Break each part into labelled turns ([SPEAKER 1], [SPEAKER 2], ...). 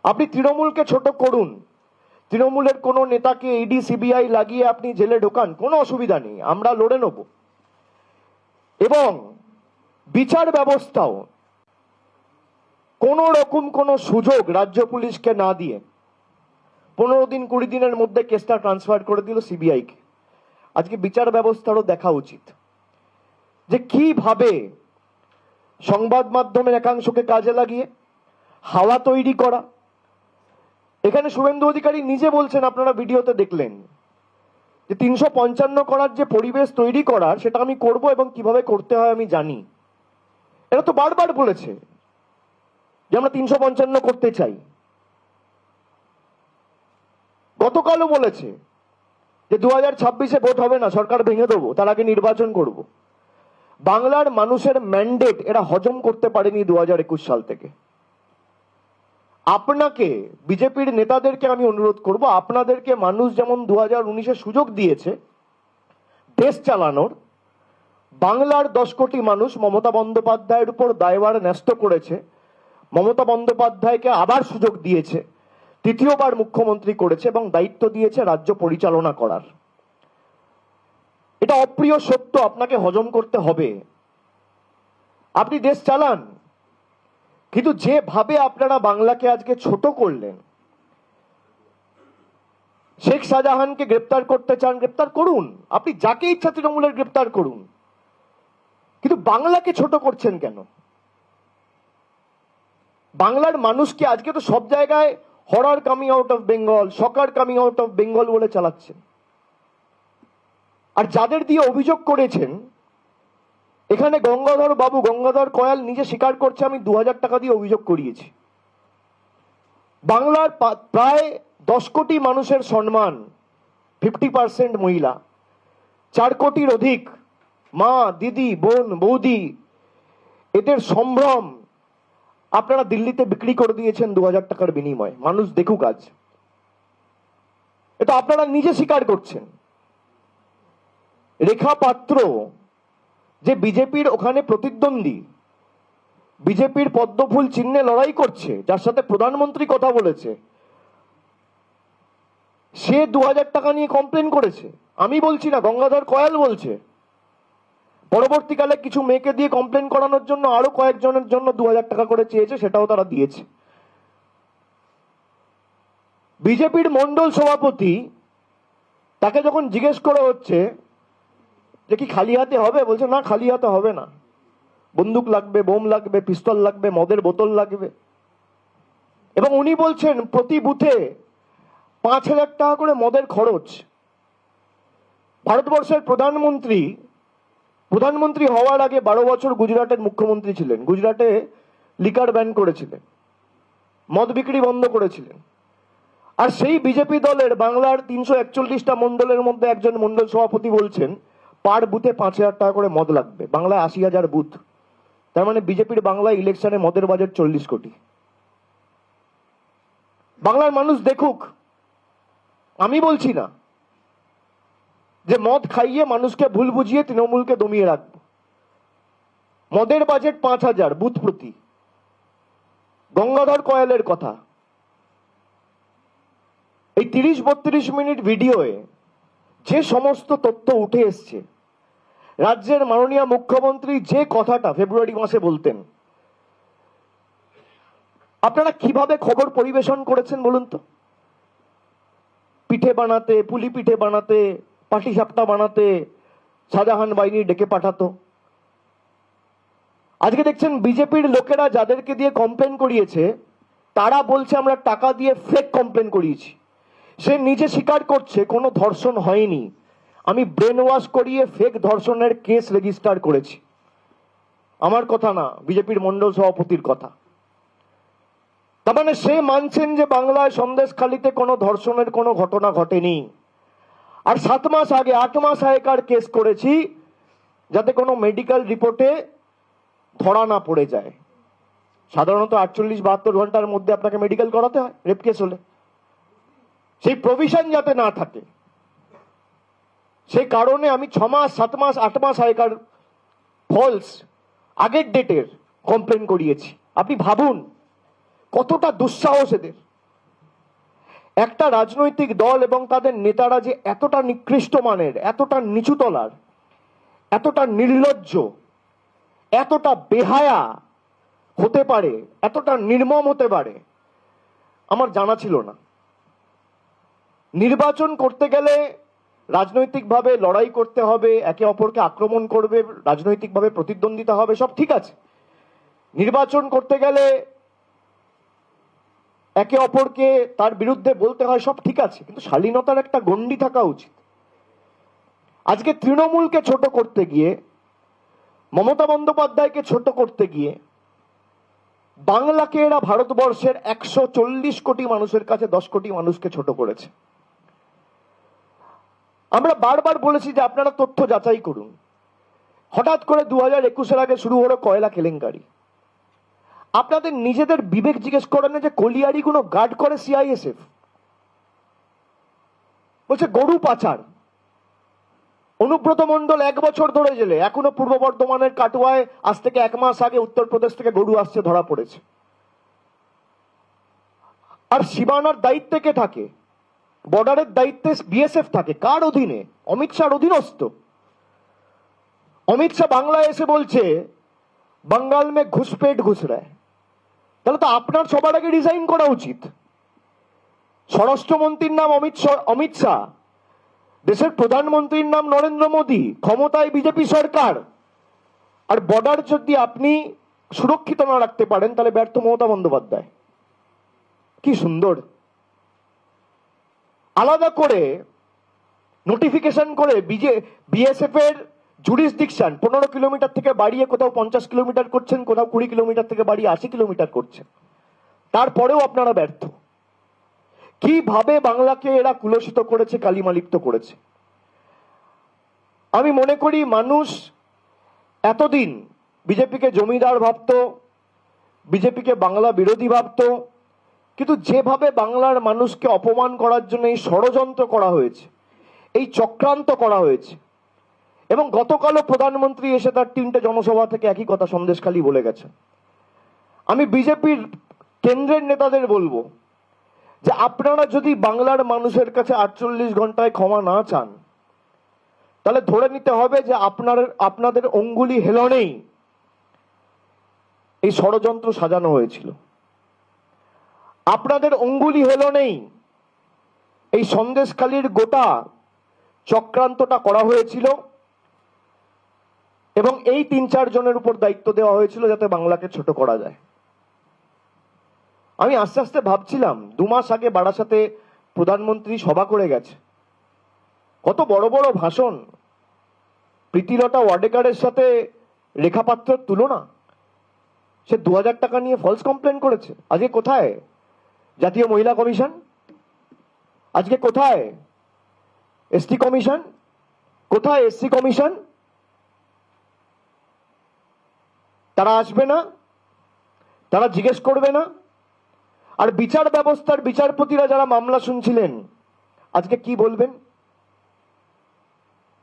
[SPEAKER 1] আপনি তৃণমূলকে ছোট করুন, তৃণমূলের কোনো নেতাকে ইডি সিবিআই লাগিয়ে আপনি জেলে ঢোকান, কোনো অসুবিধা নেই, আমরা লড়ে নেব। এবং বিচার ব্যবস্থাও কোন রকম কোনো সুযোগ রাজ্য পুলিশকে না দিয়ে 15 দিন 20 দিনের মধ্যে কেসটা ট্রান্সফার করে দিল সিবিআইকে। আজকে বিচার ব্যবস্থারও দেখা উচিত যে কিভাবে সংবাদ মাধ্যমের একাংশকে কাজে লাগিয়ে হাওয়া তৈরি করা। এখানে শুভেন্দু অধিকারী নিজে বলছেন, আপনারা ভিডিওতে দেখলেন, যে 355 করার যে পরিবেশ তৈরি করার সেটা আমি করব এবং কিভাবে করতে হয় আমি জানি। এটা তো বারবার বলেছে যে আমরা 355 করতে চাই। গতকালও বলেছে যে 2026-এ ভোট হবে না, সরকার ভেঙে দেবো, তার আগে নির্বাচন করব। বাংলার মানুষের ম্যান্ডেট এরা হজম করতে পারেনি 2021 সাল থেকে। আপনাকে, বিজেপির নেতাদেরকে আমি অনুরোধ করব, আপনাদেরকে মানুষ যেমন 2019-এ সুযোগ দিয়েছে দেশ চালানোর, বাংলার 10 কোটি মানুষ মমতা বন্দ্যোপাধ্যায়ের উপর দায়ভার ন্যস্ত করেছে, মমতা বন্দ্যোপাধ্যায়কে আবার সুযোগ দিয়েছে, তৃতীয়বার মুখ্যমন্ত্রী করেছে এবং দায়িত্ব দিয়েছে রাজ্য পরিচালনা করার। এটা অপ্রিয় সত্য, আপনাকে হজম করতে হবে। আপনি দেশ চালান, কিন্তু যেভাবে আপনারা বাংলাকে আজকে ছোট করলেন, শেখ শাহজাহানকে গ্রেপ্তার করতে চান, গ্রেপ্তার করুন, আপনি যাকে ইচ্ছা তৃণমূলের গ্রেপ্তার করুন, কিন্তু বাংলাকে ছোট করছেন কেন? বাংলার মানুষকে আজকে তো সব জায়গায় horror coming out of Bengal, soccer coming out of Bengal বলে চালাচ্ছেন। আর যাদের দিয়ে অভিযোগ করেছেন, এখানে গঙ্গাধর বাবু, গঙ্গাধর কয়াল নিজে স্বীকার করছে, আমি 2000 টাকা দিয়ে অভিযোগ করিয়েছি। বাংলার প্রায় 10 কোটি মানুষের সম্মান, 50% মহিলা, 4 কোটির অধিক মা, দিদি, বোন, বৌদি, এদের সম্ভ্রম আপনারা দিল্লিতে বিক্রি করে দিয়েছেন 2000 টাকার বিনিময়ে। মানুষ দেখুক আজ, এটা আপনারা নিজে স্বীকার করছেন। রেখা পাত্র যে বিজেপির ওখানে প্রতিদ্বন্দ্বী, বিজেপির পদ্মফুল চিহ্নে লড়াই করছে, যার সাথে প্রধানমন্ত্রী কথা বলেছে, সে 2000 টাকা নিয়ে কমপ্লেন করেছে। আমি বলছি না, গঙ্গাধর কয়াল বলছে। পরবর্তীকালে কিছু মেয়েকে দিয়ে কমপ্লেন করানোর জন্য আরো কয়েকজনের জন্য 2000 টাকা করে চেয়েছে, সেটাও তারা দিয়েছে। বিজেপির মন্ডল সভাপতি, তাকে যখন জিজ্ঞেস করা হচ্ছে যে কি খালি হাতে হবে, বলছে না, খালি হাতে হবে না, বন্দুক লাগবে, বোম লাগবে, পিস্তল লাগবে, মদের বোতল লাগবে। এবং উনি বলছেন প্রতি বুথে 5000 টাকা করে মদের খরচ। ভারতবর্ষের প্রধানমন্ত্রী হওয়ার আগে 12 বছর গুজরাটের মুখ্যমন্ত্রী ছিলেন। গুজরাটে লিকার ব্যান করেছিলেন, মদ বিক্রি বন্ধ করেছিলেন। আর সেই বিজেপি দলের বাংলার 341টা মন্ডলের মধ্যে একজন মন্ডল সভাপতি বলছেন পার বুথে 5000 টাকা করে মদ লাগবে। বাংলায় 80,000 বুথ, তার মানে বিজেপির বাংলায় ইলেকশনে মদের বাজেট 40 কোটি। বাংলার মানুষ দেখুক, আমি বলছি না যে মদ খাইয়ে মানুষকে ভুল বুঝিয়ে তৃণমূলকে দমিয়ে রাখবো। মদের বাজেট 5000 বুথ প্রতি। গঙ্গাধর কয়ালের কথা, এই 30-32 মিনিট ভিডিওয়ে যে সমস্ত তথ্য উঠে এসছে, রাজ্যের মাননীয় মুখ্যমন্ত্রী যে কথাটা ফেব্রুয়ারি মাসে বলতেন, আপনারা কিভাবে খবর পরিবেশন করেছেন বলুন তো? পিঠে বানাতে, পুলি পিঠে বানাতে, পাটিসাপটা বানাতে শাহজাহান বাহিনী ডেকে পাঠাতো। আজকে দেখছেন বিজেপির লোকেরা যাদেরকে দিয়ে কমপ্লেন করিয়েছে, তারা বলছে আমরা টাকা দিয়ে ফেক কমপ্লেন করিয়েছি। সে নিজে স্বীকার করছে কোনো ধর্ষণ হয়নি, আমি ব্রেন ওয়াশ করিয়ে ফেক ধর্ষণের কেস রেজিস্টার করেছি। আমার কথা না, বিজেপির মন্ডল সভাপতির কথা। তার মানে সে মানছেন যে বাংলায় সন্দেশখালীতে কোনো ধর্ষণের কোনো ঘটনা ঘটেনি। আর 7 মাস আগে, 8 মাস আগেকার কেস করেছি, যাতে কোনো মেডিকেল রিপোর্টে ধরা না পড়ে যায়। সাধারণত 48-72 ঘন্টার মধ্যে আপনাকে মেডিকেল করাতে হয় রেপ কেস হলে, সেই প্রভিশন যাতে না থাকে, সেই কারণে আমি 6 মাস, 7 মাস, 8 মাস আগেকার ফলস, আগের ডেটের কমপ্লেন করিয়েছি। আপনি ভাবুন কতটা দুঃসাহস এদের। একটা রাজনৈতিক দল এবং তাদের নেতারা যে এতটা নিকৃষ্ট মানের, এতটা নিচু তলার, এতটা নির্লজ্জ, এতটা বেহায়া হতে পারে, এতটা নির্মম হতে পারে, আমার জানা ছিল না। নির্বাচন করতে গেলে রাজনৈতিকভাবে লড়াই করতে হবে, একে অপরকে আক্রমণ করবে, রাজনৈতিকভাবে প্রতিদ্বন্দ্বিতা হবে, সব ঠিক আছে। নির্বাচন করতে গেলে একে অপরকে তার বিরুদ্ধে বলতে হয়, সব ঠিক আছে, কিন্তু শালীনতার একটা গণ্ডি থাকা উচিত। আজকে তৃণমূলকে ছোট করতে গিয়ে, মমতা বন্দ্যোপাধ্যায়কে ছোট করতে গিয়ে বাংলাকে এরা ভারতবর্ষের 140 কোটি মানুষের কাছে 10 কোটি মানুষকে ছোট করেছে। আমরা বারবার বলেছি যে আপনারা তথ্য যাচাই করুন। হঠাৎ করে 2021-এর আগে শুরু হলো কয়লা কেলেঙ্কারি। আপনাদের নিজেদের বিবেক জিজ্ঞেস করেন যে কলিয়ারি কোনো গার্ড করে সিআইএসএফ? বলছে গরু পাচার। অনুব্রত মণ্ডল 1 বছর ধরে জেলে, এখনো পূর্ব বর্ধমানের কাটুয়ায় আজ থেকে 1 মাস আগে উত্তরপ্রদেশ থেকে গরু আসছে, ধরা পড়েছে। আর সীমানার দায়িত্বে কে থাকে? বর্ডারের দায়িত্বে বিএসএফ থাকে। কার অধীনে? অমিত শাহর অধীনস্থ। অমিত শাহ বাংলায় এসে বলছে বাঙ্গাল মে ঘুষপেট ঘুষ রায়। তাহলে তো আপনার সবার আগে রিজাইন করা উচিত। স্বরাষ্ট্রমন্ত্রীর নাম অমিত শাহ, দেশের প্রধানমন্ত্রীর নাম নরেন্দ্র মোদী, ক্ষমতায় বিজেপি সরকার। আর বর্ডার যদি আপনি সুরক্ষিত না রাখতে পারেন তাহলে ব্যর্থ মমতা বন্দ্যোপাধ্যায়। কি সুন্দর আলাদা করে নোটিফিকেশন করে বিএসএফ এর জুরিসডিকশন 15 কিলোমিটার থেকে বাড়িয়ে কোথাও 50 কিলোমিটার করছেন, কোথাও 20 কিলোমিটার থেকে বাড়িয়ে 80 কিলোমিটার করছেন। তারপরেও আপনারা ব্যর্থ। কিভাবে বাংলাকে এরা কুলসিত করেছে, কালিমালিপ্ত করেছে। আমি মনে করি মানুষ এতদিন বিজেপিকে জমিদার ভাবত, বিজেপিকে বাংলা বিরোধী ভাবত, কিন্তু যেভাবে বাংলার মানুষকে অপমান করার জন্য এই ষড়যন্ত্র করা হয়েছে, এই চক্রান্ত করা হয়েছে, এবং গতকালও প্রধানমন্ত্রী এসে তার 3টে জনসভা থেকে একই কথা সন্দেশখালী বলে গেছে। আমি বিজেপির কেন্দ্রের নেতাদের বলবো যে আপনারা যদি বাংলার মানুষের কাছে 48 ঘন্টায় ক্ষমা না চান, তাহলে ধরে নিতে হবে যে আপনাদের অঙ্গুলি হেলনেই এই ষড়যন্ত্র সাজানো হয়েছিল। আপনাদের অঙ্গুলি হেলনেই এই সন্দেশখালীর গোটা চক্রান্তটা করা হয়েছিল, এবং এই 3-4 জনের উপর দায়িত্ব দেওয়া হয়েছিল যাতে বাংলাকে ছোট করা যায়। আমি আস্তে আস্তে ভাবছিলাম 2 মাস আগে বারাসাতে প্রধানমন্ত্রী সভা করে গেছে, কত বড় বড় ভাষণ। প্রীতিলতা ওয়াডেকারের সাথে রেখা পাত্রের তুলনা। সে 2000 টাকা নিয়ে ফলস কমপ্লেন করেছে। আজকে কোথায় জাতীয় মহিলা কমিশন? আজকে কোথায় এসটি কমিশন? কোথায় এসসি কমিশন? তারা আসবে না, তারা জিজ্ঞেস করবে না। আর বিচার ব্যবস্থার বিচারপতিরা যারা মামলা শুনছিলেন আজকে কি বলবেন?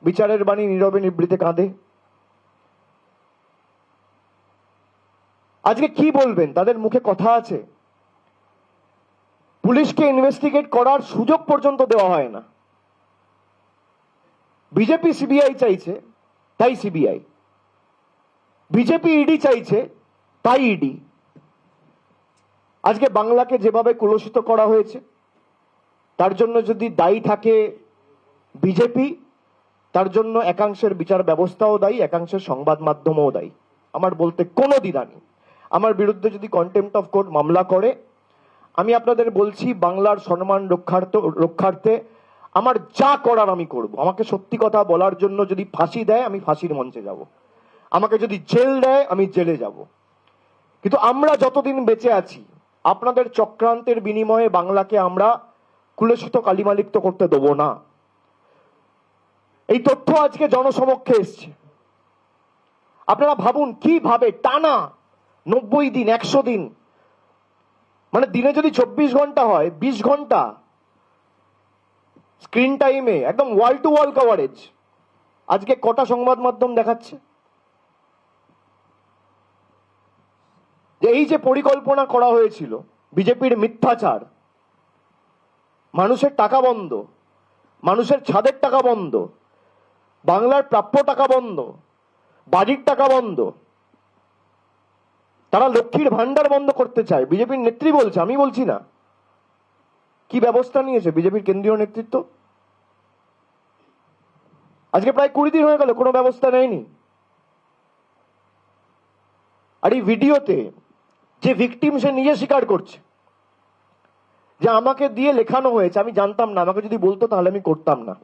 [SPEAKER 1] বিচারের বাণী নীরবে নিভৃতে কাঁদে। আজকে কি বলবেন? তাদের মুখে কথা আছে? পুলিশকে ইনভেস্টিগেট করার সুযোগ পর্যন্ত দেওয়া হয় না। বিজেপি সিবিআই চাইছে, তাই সিবিআই। বিজেপি ইডি চাইছে, তাই ইডি। আজকে বাংলাকে যেভাবে কুলসিত করা হয়েছে, তার জন্য যদি দায়ী থাকে বিজেপি, তার জন্য একাংশের বিচার ব্যবস্থাও দায়ী, একাংশের সংবাদ মাধ্যমও দায়ী। আমার বলতে কোনো দ্বিধা নেই। আমার বিরুদ্ধে যদি কন্টেম্পট অফ কোর্ট মামলা করে, আমি আপনাদের বলছি বাংলার সম্মান রক্ষার্থে আমার যা করার আমি করব। আমাকে সত্যি কথা বলার জন্য যদি ফাঁসি দেয়, আমি ফাঁসির মঞ্চে যাব। আমাকে যদি জেল দেয়, আমি জেলে যাব। কিন্তু আমরা যতদিন বেঁচে আছি, আপনাদের চক্রান্তের বিনিময়ে বাংলাকে আমরা কুলসিত কালিমালিপ্ত করতে দেব না। এই তথ্য আজকে জনসমক্ষে এসছে। আপনারা ভাবুন কিভাবে টানা 90 দিন, 100 দিন, মানে দিনে যদি 24 ঘন্টা হয়, 20 ঘন্টা স্ক্রিন টাইমে একদম ওয়াল টু ওয়াল কভারেজ। আজকে কটা সংবাদ মাধ্যম দেখাচ্ছে যে এই যে পরিকল্পনা করা হয়েছিল, বিজেপির মিথ্যাচার, মানুষের টাকা বন্ধ, মানুষের ছাদের টাকা বন্ধ, বাংলার প্রাপ্য টাকা বন্ধ, বাড়ির টাকা বন্ধ। তারা লক্ষ্মীর ভান্ডার বন্ধ করতে চায়, বিজেপির নেত্রী বলছে, আমি বলছি না। কি ব্যবস্থা নিয়েছে বিজেপির কেন্দ্রীয় নেতৃত্ব? আজকে প্রায় 20 দিন হয়ে গেল, কোনো ব্যবস্থা নেয়নি। আর এই ভিডিওতে যে ভিকটিম, সে নিজে স্বীকার করছে যে আমাকে দিয়ে লেখানো হয়েছে, আমি জানতাম না, আমাকে যদি বলতো তাহলে আমি করতাম না।